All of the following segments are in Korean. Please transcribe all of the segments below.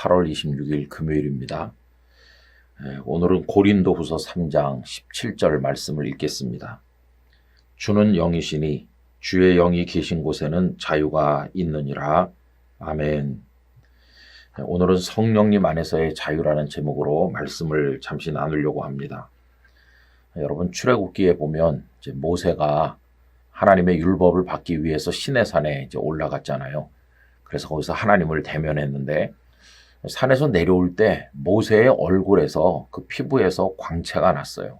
8월 26일 금요일입니다. 오늘은 고린도후서 3장 17절 말씀을 읽겠습니다. 주는 영이시니 주의 영이 계신 곳에는 자유가 있느니라. 아멘. 오늘은 성령님 안에서의 자유라는 제목으로 말씀을 잠시 나누려고 합니다. 여러분, 출애굽기에 보면 이제 모세가 하나님의 율법을 받기 위해서 시내산에 이제 올라갔잖아요. 그래서 거기서 하나님을 대면했는데 산에서 내려올 때 모세의 얼굴에서 그 피부에서 광채가 났어요.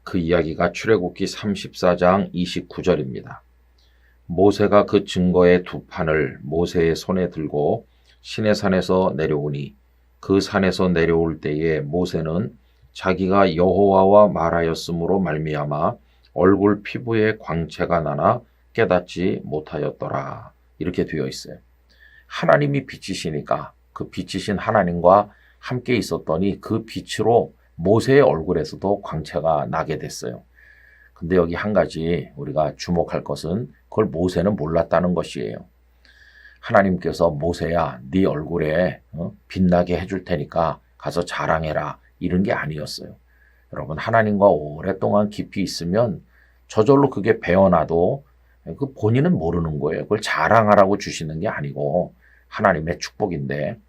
그 이야기가 출애굽기 34장 29절입니다. 모세가 그 증거의 두 판을 모세의 손에 들고 시내산에서 내려오니 그 산에서 내려올 때에 모세는 자기가 여호와와 말하였으므로 말미암아 얼굴 피부에 광채가 나나 깨닫지 못하였더라. 이렇게 되어 있어요. 하나님이 빛이시니까 그 빛이신 하나님과 함께 있었더니 그 빛으로 모세의 얼굴에서도 광채가 나게 됐어요. 근데 여기 한 가지 우리가 주목할 것은 그걸 모세는 몰랐다는 것이에요. 하나님께서 모세야, 네 얼굴에 빛나게 해줄 테니까 가서 자랑해라, 이런 게 아니었어요. 여러분, 하나님과 오랫동안 깊이 있으면 저절로 그게 배어나도 그 본인은 모르는 거예요. 그걸 자랑하라고 주시는 게 아니고 하나님의 축복인데,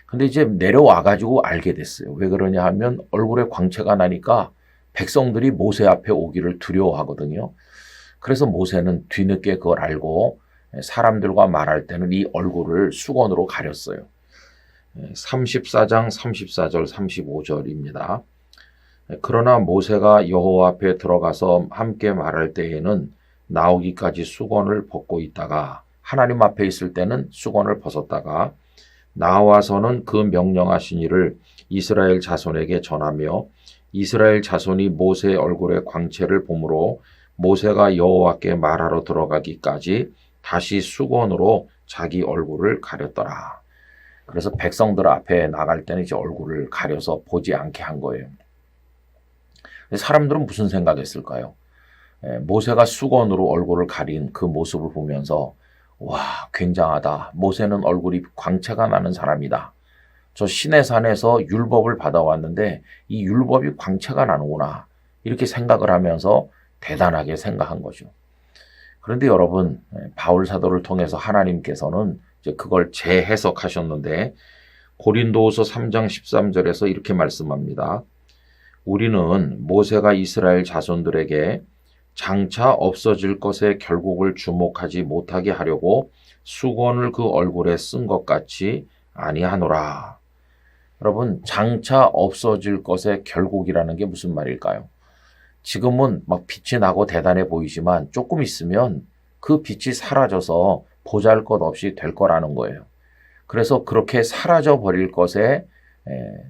근데 이제 내려와가지고 알게 됐어요. 왜 그러냐 하면 얼굴에 광채가 나니까 백성들이 모세 앞에 오기를 두려워하거든요. 그래서 모세는 뒤늦게 그걸 알고 사람들과 말할 때는 이 얼굴을 수건으로 가렸어요. 34장 34절 35절입니다. 그러나 모세가 여호와 앞에 들어가서 함께 말할 때에는 나오기까지 수건을 벗고 있다가 하나님 앞에 있을 때는 수건을 벗었다가 나와서는 그 명령하신 일을 이스라엘 자손에게 전하며 이스라엘 자손이 모세의 얼굴에 광채를 보므로 모세가 여호와께 말하러 들어가기까지 다시 수건으로 자기 얼굴을 가렸더라. 그래서 백성들 앞에 나갈 때는 이제 얼굴을 가려서 보지 않게 한 거예요. 사람들은 무슨 생각했을까요? 모세가 수건으로 얼굴을 가린 그 모습을 보면서 와, 굉장하다. 모세는 얼굴이 광채가 나는 사람이다. 저 시내산에서 율법을 받아왔는데 이 율법이 광채가 나는구나. 이렇게 생각을 하면서 대단하게 생각한 거죠. 그런데 여러분, 바울 사도를 통해서 하나님께서는 이제 그걸 재해석하셨는데 고린도후서 3장 13절에서 이렇게 말씀합니다. 우리는 모세가 이스라엘 자손들에게 장차 없어질 것의 결국을 주목하지 못하게 하려고 수건을 그 얼굴에 쓴 것 같이 아니하노라. 여러분, 장차 없어질 것의 결국이라는 게 무슨 말일까요? 지금은 막 빛이 나고 대단해 보이지만 조금 있으면 그 빛이 사라져서 보잘것없이 될 거라는 거예요. 그래서 그렇게 사라져 버릴 것에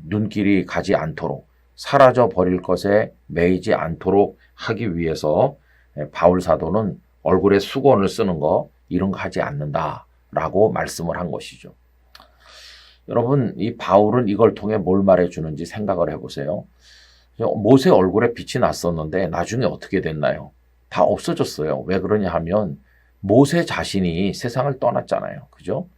눈길이 가지 않도록, 사라져 버릴 것에 매이지 않도록 하기 위해서 바울 사도는 얼굴에 수건을 쓰는 거 이런 거 하지 않는다라고 말씀을 한 것이죠. 여러분, 이 바울은 이걸 통해 뭘 말해주는지 생각을 해보세요. 모세 얼굴에 빛이 났었는데 나중에 어떻게 됐나요? 다 없어졌어요. 왜 그러냐 하면 모세 자신이 세상을 떠났잖아요. 그죠?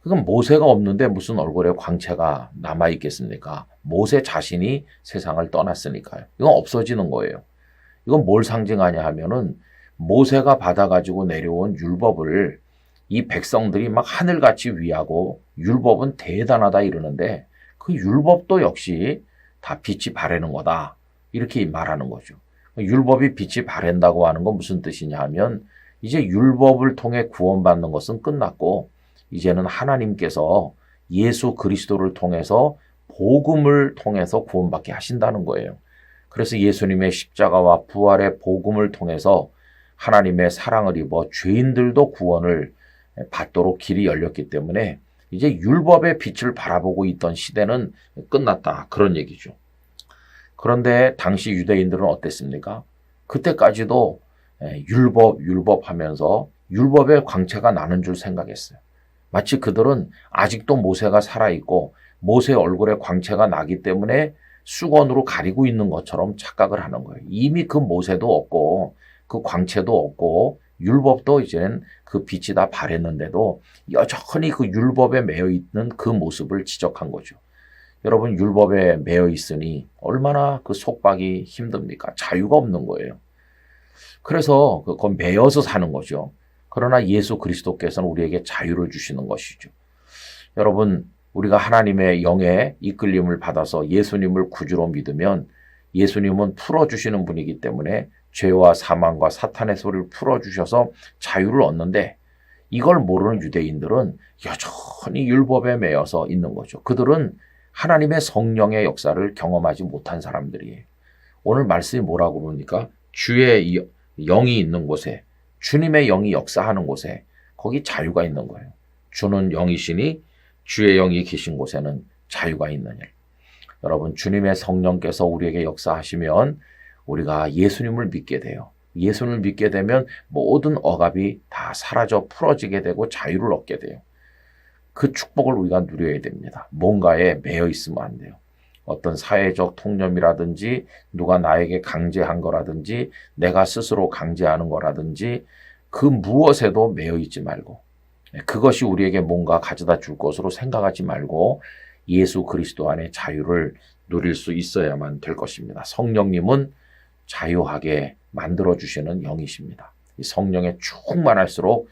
그럼 모세가 없는데 무슨 얼굴에 광채가 남아있겠습니까? 모세 자신이 세상을 떠났으니까요. 이건 없어지는 거예요. 이건 뭘 상징하냐 하면은 모세가 받아가지고 내려온 율법을 이 백성들이 막 하늘같이 위하고 율법은 대단하다 이러는데 그 율법도 역시 다 빛이 바라는 거다. 이렇게 말하는 거죠. 율법이 빛이 바란다고 하는 건 무슨 뜻이냐 하면 이제 율법을 통해 구원받는 것은 끝났고 이제는 하나님께서 예수 그리스도를 통해서 복음을 통해서 구원받게 하신다는 거예요. 그래서 예수님의 십자가와 부활의 복음을 통해서 하나님의 사랑을 입어 죄인들도 구원을 받도록 길이 열렸기 때문에 이제 율법의 빛을 바라보고 있던 시대는 끝났다. 그런 얘기죠. 그런데 당시 유대인들은 어땠습니까? 그때까지도 율법 하면서 율법의 광채가 나는 줄 생각했어요. 마치 그들은 아직도 모세가 살아있고 모세의 얼굴에 광채가 나기 때문에 수건으로 가리고 있는 것처럼 착각을 하는 거예요. 이미 그 모세도 없고 그 광채도 없고 율법도 이제는 그 빛이 다 바랬는데도 여전히 그 율법에 매여 있는 그 모습을 지적한 거죠. 여러분, 율법에 매여 있으니 얼마나 그 속박이 힘듭니까? 자유가 없는 거예요. 그래서 그건 매여서 사는 거죠. 그러나 예수 그리스도께서는 우리에게 자유를 주시는 것이죠. 여러분, 우리가 하나님의 영의 이끌림을 받아서 예수님을 구주로 믿으면 예수님은 풀어주시는 분이기 때문에 죄와 사망과 사탄의 소리를 풀어주셔서 자유를 얻는데, 이걸 모르는 유대인들은 여전히 율법에 매여서 있는 거죠. 그들은 하나님의 성령의 역사를 경험하지 못한 사람들이에요. 오늘 말씀이 뭐라고 그러니까 주의 영이 있는 곳에, 주님의 영이 역사하는 곳에 거기 자유가 있는 거예요. 주는 영이시니 주의 영이 계신 곳에는 자유가 있느냐. 여러분, 주님의 성령께서 우리에게 역사하시면 우리가 예수님을 믿게 돼요. 예수님을 믿게 되면 모든 억압이 다 사라져 풀어지게 되고 자유를 얻게 돼요. 그 축복을 우리가 누려야 됩니다. 뭔가에 매여 있으면 안 돼요. 어떤 사회적 통념이라든지 누가 나에게 강제한 거라든지 내가 스스로 강제하는 거라든지 그 무엇에도 매여 있지 말고, 그것이 우리에게 뭔가 가져다 줄 것으로 생각하지 말고 예수 그리스도 안에 자유를 누릴 수 있어야만 될 것입니다. 성령님은 자유하게 만들어주시는 영이십니다. 이 성령에 충만할수록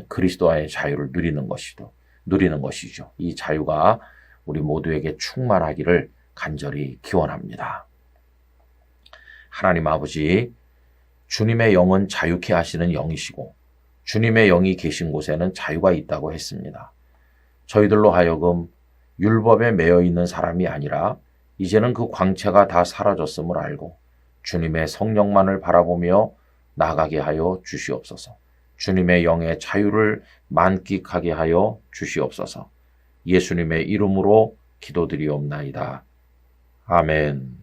그리스도 안의 자유를 누리는 것이죠. 이 자유가 우리 모두에게 충만하기를 간절히 기원합니다. 하나님 아버지, 주님의 영은 자유케 하시는 영이시고 주님의 영이 계신 곳에는 자유가 있다고 했습니다. 저희들로 하여금 율법에 매여 있는 사람이 아니라 이제는 그 광채가 다 사라졌음을 알고 주님의 성령만을 바라보며 나가게 하여 주시옵소서. 주님의 영의 자유를 만끽하게 하여 주시옵소서. 예수님의 이름으로 기도드리옵나이다. 아멘.